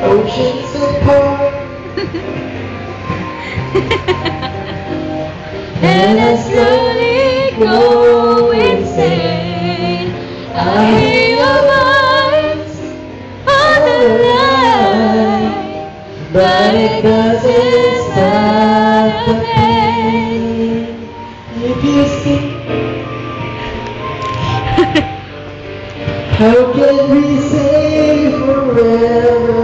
Oceans apart, And I slowly go insane. I hear your voice on the line, but it doesn't stop the pain. if you see, how can we say forever?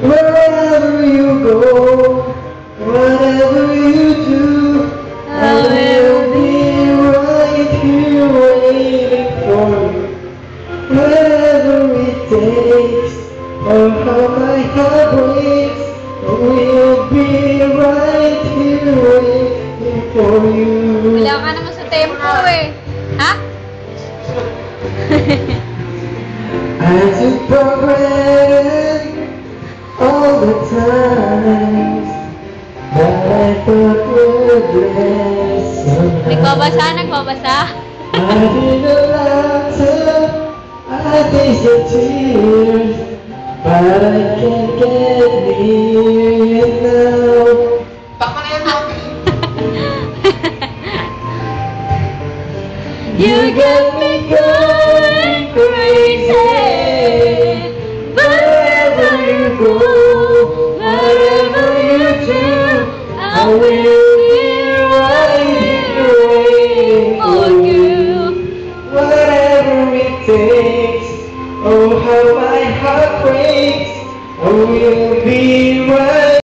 Wherever you go, whatever you do, I will be right here waiting for you. Whatever it takes, or how my heart breaks, I will be right here waiting for you. Wala ka naman sa tempo eh. Ha? I took for granted all the times that I thought would last somehow. Nagbabasa, nagbabasa. I've been a laughter, I tasted tears, but I can't get near it now. You got me going crazy. Wherever you go, whatever you do, I will be right here waiting for you. Whatever it takes, oh how my heart breaks, I will be right